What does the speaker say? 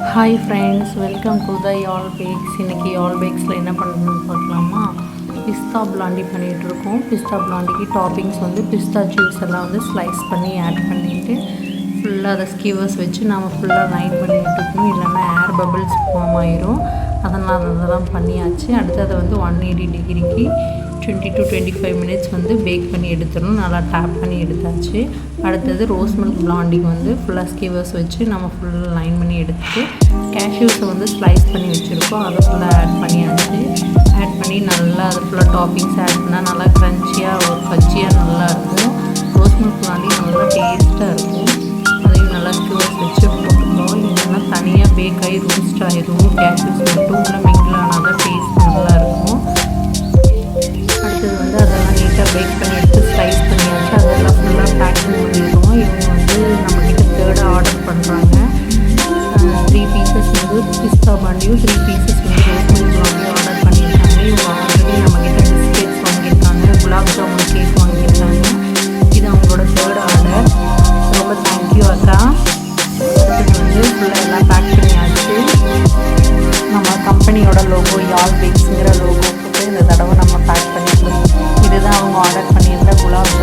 Hi friends, welcome to the யால் packs. இன்றைக்கி யால் பேக்ஸில் என்ன பண்ணுறதுன்னு பார்க்கலாமா? பிஸ்தா பிளாண்டி பண்ணிகிட்ருக்கோம். பிஸ்தா பிளாண்டிக்கு டாப்பிங்ஸ் வந்து பிஸ்தா ஜூஸ் எல்லாம் வந்து ஸ்லைஸ் பண்ணி ஆட் பண்ணிவிட்டு ஃபுல்லாக அதை ஸ்கிவர்ஸ் வச்சு நம்ம ஃபுல்லாக லைன் பண்ணி விட்டுக்கணும், இல்லைன்னா ஏர் பபிள்ஸ் ஃபார்ம் ஆயிரும். அதெல்லாம் பண்ணியாச்சு. அடுத்து அதை வந்து 180 டிகிரிக்கு 20 to 25 மினிட்ஸ் வந்து பேக் பண்ணி எடுத்துடணும். நல்லா டேப் பண்ணி எடுத்தாச்சு. அடுத்தது ரோஸ் மில்க் பிளாண்டிங் வந்து ஃபுல்லாக ஸ்கிவர்ஸ் வச்சு நம்ம ஃபுல்லாக லைன் பண்ணி எடுத்துட்டு கேஷ்யூஸை வந்து ஸ்லைஸ் பண்ணி வச்சுருக்கோம், அதை ஃபுல்லாக ஆட் பண்ணியாச்சு. ஆட் பண்ணி நல்லா அதை ஃபுல்லாக டாப்பிங்ஸ் ஆட் பண்ணால் நல்லா க்ரன்ச்சியாக ஒரு ஃபஜ்ஜியாக நல்லாயிருக்கும். ரோஸ் மில்க் பிளாண்டி நல்லா டேஸ்ட்டாக இருக்கும். அதையும் நல்லா ஸ்கிவர்ஸ் வச்சு போட்டுக்கிறோம். இல்லைன்னா தனியாக பேக் ஆகி ரோஸ்ட் ஆகிடும். கேஷ்யூஸ் மட்டும் உள்ள மிங்கிள் ஆனால் தான் டேஸ்ட் நல்லாயிருக்கும். அடுத்தது வந்து அதெல்லாம் நீட்டாக பேக் பண்ணி எடுத்து ஸ்லைஸ் பண்ணியாச்சு. அதெல்லாம் ஃபுல்லாக பேக்கிங் பண்ணிடுவோம். இவங்க வந்து நம்மக்கிட்ட தேர்டாக ஆர்டர் பண்ணுறாங்க. 3 பீசஸ் வந்து பிஸ்தா பாண்டியும் 3 பீசஸ் வந்து ரோஸ் மில்க் பாண்டியும் ஆர்டர் பண்ணியிருக்காங்க. இவங்க ஆல்ரெடி நம்மக்கிட்ட பிஸ்கெட்ஸ் வாங்கியிருக்காங்க, குலாப் ஜாமுன் கேக் வாங்கியிருக்காங்க. இது அவங்களோட தேர்ட் ஆர்டர். ரொம்ப தேங்க்யூ அக்கா. அடுத்தது வந்து ஃபுல்லாக எல்லாம் பேக் பண்ணியாச்சு. நம்ம கம்பெனியோட லோகோ யால் பேக்ஸுங்கிற லோகோ போட்டு இந்த தடவை நம்ம பேக் பண்ணிக்கலாம். இதுதான் அவங்க ஆர்டர் பண்ணியிருந்த குலாப்